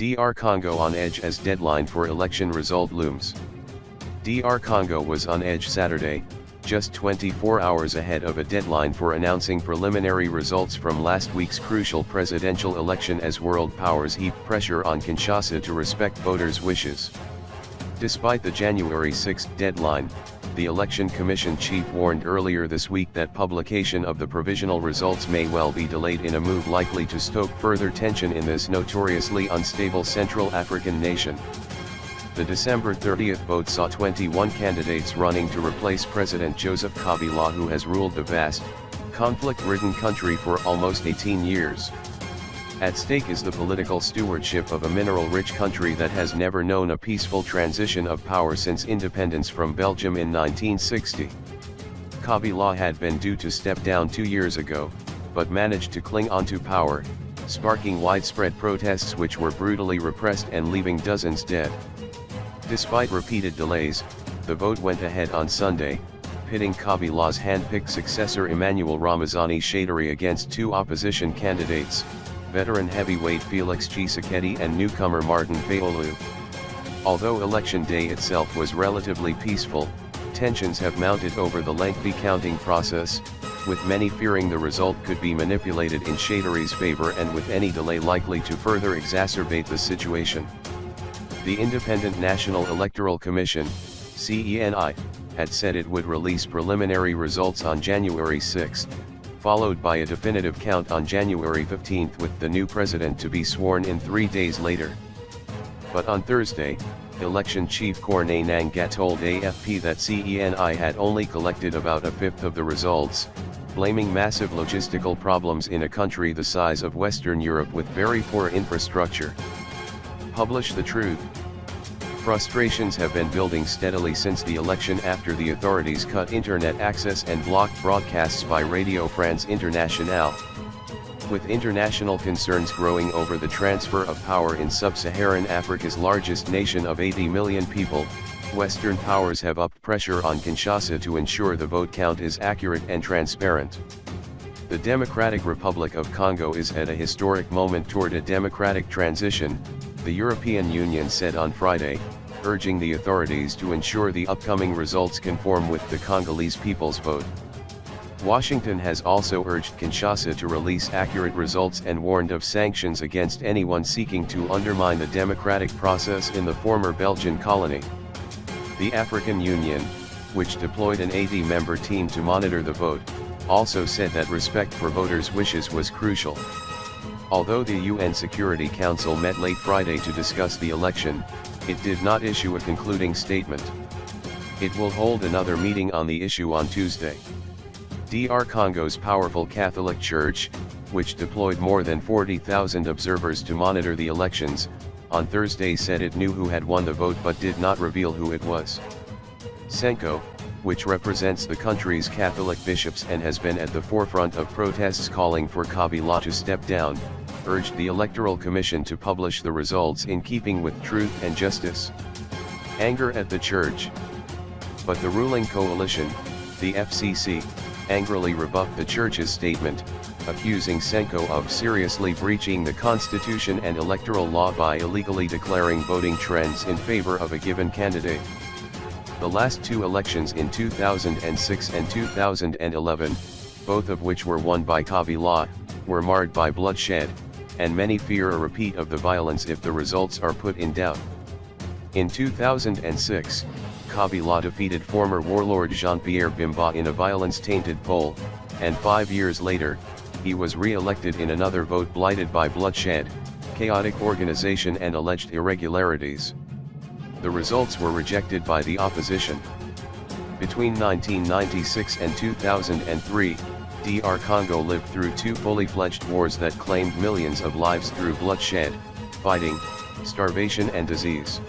DR Congo on edge as deadline for election result looms. DR Congo was on edge Saturday, just 24 hours ahead of a deadline for announcing preliminary results from last week's crucial presidential election as world powers heap pressure on Kinshasa to respect voters' wishes. Despite the January 6 deadline, the Election Commission chief warned earlier this week that publication of the provisional results may well be delayed in a move likely to stoke further tension in this notoriously unstable Central African nation. The December 30 vote saw 21 candidates running to replace President Joseph Kabila, who has ruled the vast, conflict-ridden country for almost 18 years. At stake is the political stewardship of a mineral-rich country that has never known a peaceful transition of power since independence from Belgium in 1960. Kabila had been due to step down 2 years ago, but managed to cling onto power, sparking widespread protests which were brutally repressed and leaving dozens dead. Despite repeated delays, the vote went ahead on Sunday, pitting Kabila's hand-picked successor Emmanuel Ramazani Shadari against two opposition candidates, veteran heavyweight Felix Tshisekedi and newcomer Martin Fayulu. Although election day itself was relatively peaceful, tensions have mounted over the lengthy counting process, with many fearing the result could be manipulated in Shadari's favor and with any delay likely to further exacerbate the situation. The Independent National Electoral Commission, CENI, had said it would release preliminary results on January 6, followed by a definitive count on January 15 with the new president to be sworn in 3 days later. But on Thursday, election chief Corneille Nangaa told AFP that CENI had only collected about a fifth of the results, blaming massive logistical problems in a country the size of Western Europe with very poor infrastructure. Publish the truth. Frustrations have been building steadily since the election after the authorities cut internet access and blocked broadcasts by Radio France Internationale. With international concerns growing over the transfer of power in sub-Saharan Africa's largest nation of 80 million people, Western powers have upped pressure on Kinshasa to ensure the vote count is accurate and transparent. The Democratic Republic of Congo is at a historic moment toward a democratic transition, the European Union said on Friday, urging the authorities to ensure the upcoming results conform with the Congolese people's vote. Washington has also urged Kinshasa to release accurate results and warned of sanctions against anyone seeking to undermine the democratic process in the former Belgian colony. The African Union, which deployed an 80-member team to monitor the vote, also said that respect for voters' wishes was crucial. Although the UN Security Council met late Friday to discuss the election, it did not issue a concluding statement. It will hold another meeting on the issue on Tuesday. DR Congo's powerful Catholic Church, which deployed more than 40,000 observers to monitor the elections, on Thursday said it knew who had won the vote but did not reveal who it was. Senko, which represents the country's Catholic bishops and has been at the forefront of protests calling for Kabila to step down, urged the Electoral Commission to publish the results in keeping with truth and justice. Anger at the church. But the ruling coalition, the FCC, angrily rebuffed the church's statement, accusing Senko of seriously breaching the constitution and electoral law by illegally declaring voting trends in favor of a given candidate. The last two elections in 2006 and 2011, both of which were won by Kabila, were marred by bloodshed, and many fear a repeat of the violence if the results are put in doubt. In 2006, Kabila defeated former warlord Jean-Pierre Bemba in a violence-tainted poll, and 5 years later, he was re-elected in another vote blighted by bloodshed, chaotic organization and alleged irregularities. The results were rejected by the opposition. Between 1996 and 2003, DR Congo lived through two fully fledged wars that claimed millions of lives through bloodshed, fighting, starvation and disease.